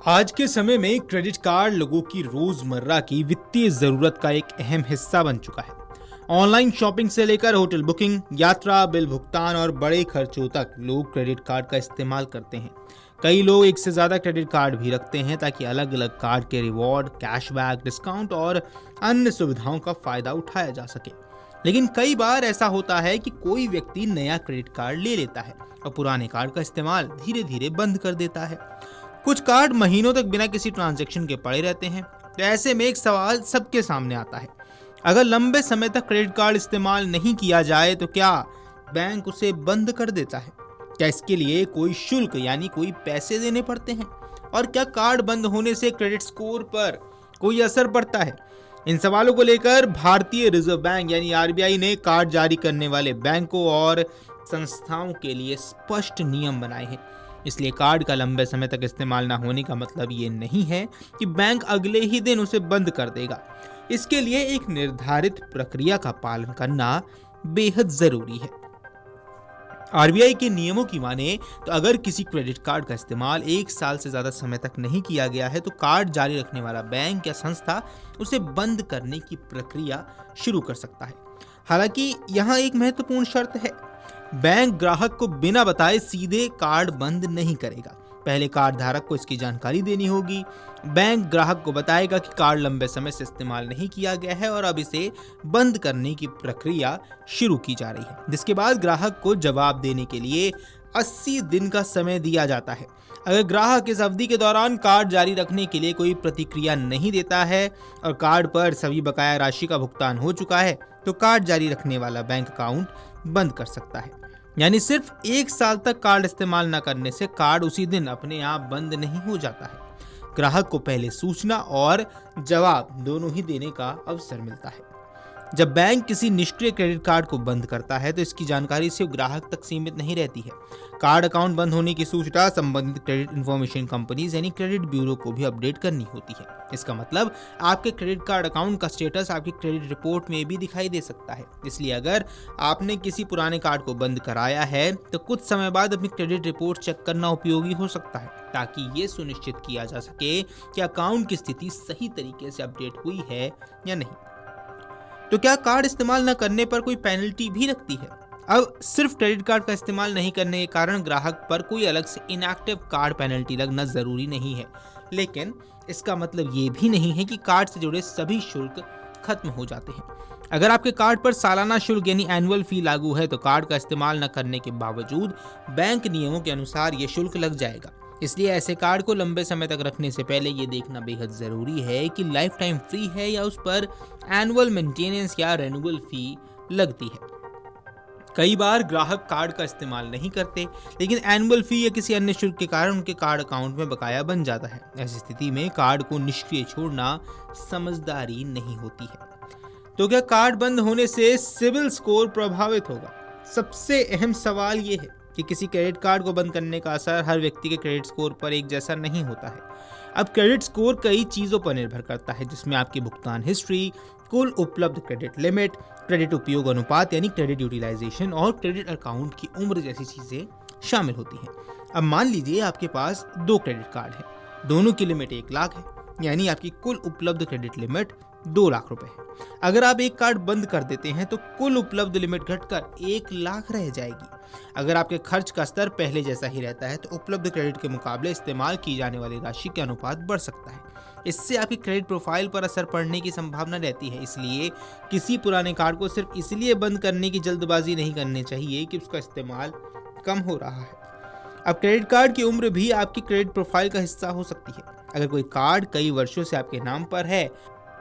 आज के समय में क्रेडिट कार्ड लोगों की रोजमर्रा की वित्तीय जरूरत का एक अहम हिस्सा बन चुका है। ऑनलाइन शॉपिंग से लेकर होटल बुकिंग, यात्रा, बिल भुगतान और बड़े खर्चों तक लोग क्रेडिट कार्ड का इस्तेमाल करते हैं। कई लोग एक से ज्यादा क्रेडिट कार्ड भी रखते हैं ताकि अलग अलग कार्ड के रिवॉर्ड, कैशबैक, डिस्काउंट और अन्य सुविधाओं का फायदा उठाया जा सके। लेकिन कई बार ऐसा होता है कि कोई व्यक्ति नया क्रेडिट कार्ड ले लेता है और पुराने कार्ड का इस्तेमाल धीरे धीरे बंद कर देता है। कुछ कार्ड महीनों तक बिना किसी ट्रांजैक्शन के पड़े रहते हैं। तो ऐसे में एक सवाल सबके सामने आता है, अगर लंबे समय तक क्रेडिट कार्ड इस्तेमाल नहीं किया जाए तो क्या बैंक उसे बंद कर देता है? क्या इसके लिए कोई शुल्क यानी कोई पैसे देने पड़ते हैं? और क्या कार्ड बंद होने से क्रेडिट स्कोर पर कोई असर पड़ता है? इन सवालों को लेकर भारतीय रिजर्व बैंक यानी आरबीआई ने कार्ड जारी करने वाले बैंकों और संस्थाओं के लिए स्पष्ट नियम बनाए हैं। इसलिए कार्ड का लंबे समय तक इस्तेमाल न होने का मतलब ये नहीं है कि बैंक अगले ही दिन उसे बंद कर देगा। इसके लिए एक निर्धारित प्रक्रिया का पालन करना बेहद जरूरी है। आरबीआई के नियमों की माने तो अगर किसी क्रेडिट कार्ड का इस्तेमाल 1 साल से ज्यादा समय तक नहीं किया गया है तो कार्ड जारी रखने वाला बैंक या संस्था उसे बंद करने की प्रक्रिया शुरू कर सकता है। हालांकि यहाँ एक महत्वपूर्ण शर्त है, बैंक ग्राहक को बिना बताए सीधे कार्ड बंद नहीं करेगा। पहले कार्ड धारक को इसकी जानकारी देनी होगी। बैंक ग्राहक को बताएगा कि कार्ड लंबे समय से इस्तेमाल नहीं किया गया है और अब इसे बंद करने की प्रक्रिया शुरू की जा रही है, जिसके बाद ग्राहक को जवाब देने के लिए 80 दिन का समय दिया जाता है। अगर ग्राहक इस अवधि के दौरान कार्ड जारी रखने के लिए कोई प्रतिक्रिया नहीं देता है और कार्ड पर सभी बकाया राशि का भुगतान हो चुका है तो कार्ड जारी रखने वाला बैंक अकाउंट बंद कर सकता है। यानी सिर्फ 1 साल तक कार्ड इस्तेमाल न करने से कार्ड उसी दिन अपने आप बंद नहीं हो जाता है। ग्राहक को पहले सूचना और जवाब दोनों ही देने का अवसर मिलता है। जब बैंक किसी निष्क्रिय क्रेडिट कार्ड को बंद करता है तो इसकी जानकारी सिर्फ ग्राहक तक सीमित नहीं रहती है। कार्ड अकाउंट बंद होने की सूचना संबंधित क्रेडिट इंफॉर्मेशन कंपनीज यानी क्रेडिट ब्यूरो को भी अपडेट करनी होती है। इसका मतलब आपके क्रेडिट कार्ड अकाउंट का स्टेटस आपकी क्रेडिट रिपोर्ट में भी दिखाई दे सकता है। इसलिए अगर आपने किसी पुराने कार्ड को बंद कराया है तो कुछ समय बाद अपनी क्रेडिट रिपोर्ट चेक करना उपयोगी हो सकता है, ताकि ये सुनिश्चित किया जा सके कि अकाउंट की स्थिति सही तरीके से अपडेट हुई है या नहीं। तो क्या कार्ड इस्तेमाल न करने पर कोई पेनल्टी भी लगती है? अब सिर्फ क्रेडिट कार्ड का इस्तेमाल नहीं करने के कारण ग्राहक पर कोई अलग से इनएक्टिव कार्ड पेनल्टी लगना जरूरी नहीं है, लेकिन इसका मतलब ये भी नहीं है कि कार्ड से जुड़े सभी शुल्क खत्म हो जाते हैं। अगर आपके कार्ड पर सालाना शुल्क यानी एनुअल फी लागू है तो कार्ड का इस्तेमाल न करने के बावजूद बैंक नियमों के अनुसार ये शुल्क लग जाएगा। इसलिए ऐसे कार्ड को लंबे समय तक रखने से पहले ये देखना बेहद जरूरी है कि लाइफ टाइम फ्री है या उस पर एनुअल मेंटेनेंस या रेन्यूअल फी लगती है। कई बार ग्राहक कार्ड का इस्तेमाल नहीं करते, लेकिन एनुअल फी या किसी अन्य शुल्क के कारण उनके कार्ड अकाउंट में बकाया बन जाता है। ऐसी स्थिति में कार्ड को निष्क्रिय छोड़ना समझदारी नहीं होती है। तो क्या कार्ड बंद होने से सिबिल स्कोर प्रभावित होगा? सबसे अहम सवाल ये है कि किसी क्रेडिट कार्ड को बंद करने का असर हर व्यक्ति के क्रेडिट स्कोर पर एक जैसा नहीं होता है। अब क्रेडिट स्कोर कई चीजों पर निर्भर करता है, जिसमें आपकी भुगतान हिस्ट्री, कुल उपलब्ध क्रेडिट लिमिट, क्रेडिट उपयोग अनुपात यानी क्रेडिट यूटिलाइजेशन और क्रेडिट अकाउंट की उम्र जैसी चीजें शामिल होती हैं। अब मान लीजिए आपके पास 2 क्रेडिट कार्ड है, दोनों की लिमिट 1 लाख है, यानी आपकी कुल उपलब्ध क्रेडिट लिमिट 2 लाख रुपए है। अगर आप एक कार्ड बंद कर देते हैं तो कुल उपलब्ध लिमिट घटकर 1 लाख रह जाएगी। अगर आपके खर्च का स्तर पहले जैसा ही रहता है तो उपलब्ध क्रेडिट के मुकाबले इस्तेमाल की जाने वाली राशि के अनुपात बढ़ सकता है। इससे आपकी क्रेडिट प्रोफाइल पर असर पड़ने की संभावना रहती है। इसलिए किसी पुराने कार्ड को सिर्फ इसलिए बंद करने की जल्दबाजी नहीं करनी चाहिए कि उसका इस्तेमाल कम हो रहा है। अब क्रेडिट कार्ड की उम्र भी आपकी क्रेडिट प्रोफाइल का हिस्सा हो सकती है। अगर कोई कार्ड कई वर्षों से आपके नाम पर है,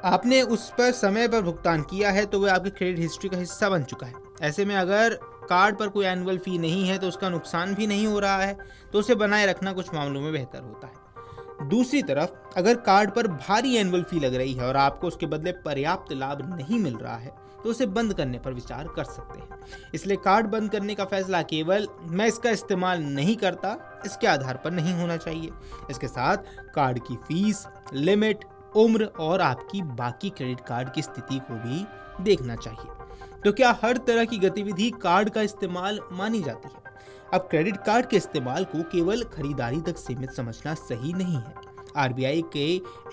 आपने उस पर समय पर भुगतान किया है तो वह आपकी क्रेडिट हिस्ट्री का हिस्सा बन चुका है। ऐसे में अगर कार्ड पर कोई एनुअल फी नहीं है तो उसका नुकसान भी नहीं हो रहा है, तो उसे बनाए रखना कुछ मामलों में बेहतर होता है। दूसरी तरफ अगर कार्ड पर भारी एनुअल फी लग रही है और आपको उसके बदले पर्याप्त लाभ नहीं मिल रहा है तो उसे बंद करने पर विचार कर सकते हैं। इसलिए कार्ड बंद करने का फैसला केवल मैं इसका इस्तेमाल नहीं करता इसके आधार पर नहीं होना चाहिए। इसके साथ कार्ड की फीस, लिमिट, उम्र और आपकी बाकी क्रेडिट कार्ड की स्थिति को भी देखना चाहिए। तो क्या हर तरह की गतिविधि कार्ड का इस्तेमाल मानी जाती है? अब क्रेडिट कार्ड के इस्तेमाल को केवल खरीदारी तक सीमित समझना सही नहीं है। आरबीआई के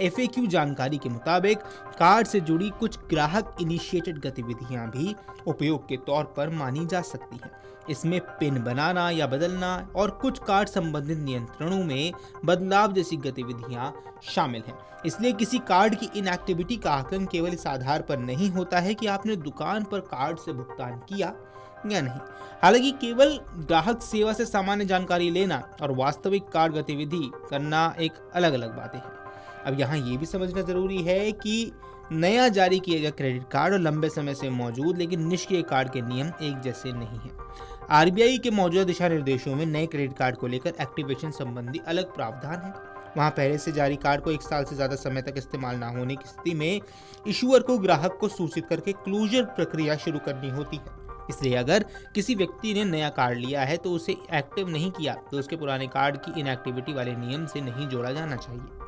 एफएक्यू जानकारी के मुताबिक कार्ड से जुड़ी कुछ ग्राहक इनिशिएटेड गतिविधियां भी उपयोग के तौर पर मानी जा सकती हैं। इसमें पिन बनाना या बदलना और कुछ कार्ड संबंधित नियंत्रणों में बदलाव जैसी गतिविधियां शामिल हैं। इसलिए किसी कार्ड की इनएक्टिविटी का आकलन केवल इस आधार पर नहीं होता है कि आपने दुकान पर कार्ड से भुगतान किया या नहीं। हालांकि केवल ग्राहक सेवा से सामान्य जानकारी लेना और वास्तविक कार्ड गतिविधि करना एक अलग अलग बातें हैं। अब यहाँ ये भी समझना जरूरी है कि नया जारी किया गया क्रेडिट कार्ड और लंबे समय से मौजूद लेकिन निष्क्रिय कार्ड के नियम एक जैसे नहीं हैं। आरबीआई के मौजूदा दिशा निर्देशों में नए क्रेडिट कार्ड को लेकर एक्टिवेशन संबंधी अलग प्रावधान है। वहाँ पहले से जारी कार्ड को 1 साल से ज्यादा समय तक इस्तेमाल न होने की स्थिति में इशूअर को ग्राहक को सूचित करके क्लोजर प्रक्रिया शुरू करनी होती है। इसलिए अगर किसी व्यक्ति ने नया कार्ड लिया है तो उसे एक्टिव नहीं किया तो उसके पुराने कार्ड की इनएक्टिविटी वाले नियम से नहीं जोड़ा जाना चाहिए।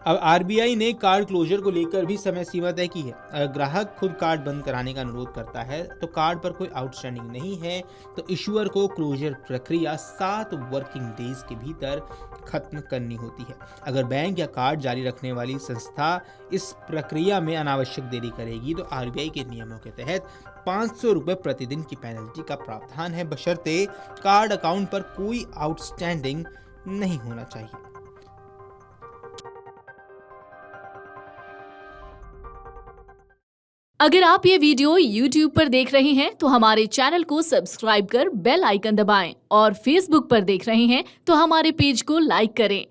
अब आरबीआई ने कार्ड क्लोजर को लेकर भी समय सीमा तय की है। अगर ग्राहक खुद कार्ड बंद कराने का अनुरोध करता है तो कार्ड पर कोई आउटस्टैंडिंग नहीं है तो इशूअर को क्लोजर प्रक्रिया 7 वर्किंग डेज के भीतर खत्म करनी होती है। अगर बैंक या कार्ड जारी रखने वाली संस्था इस प्रक्रिया में अनावश्यक देरी करेगी तो आरबीआई के नियमों के तहत 500 रुपये प्रतिदिन की पेनल्टी का प्रावधान है, बशर्ते कार्ड अकाउंट पर कोई आउटस्टैंडिंग नहीं होना चाहिए। अगर आप ये वीडियो YouTube पर देख रहे हैं तो हमारे चैनल को सब्सक्राइब कर बेल आइकन दबाएं और Facebook पर देख रहे हैं तो हमारे पेज को लाइक करें।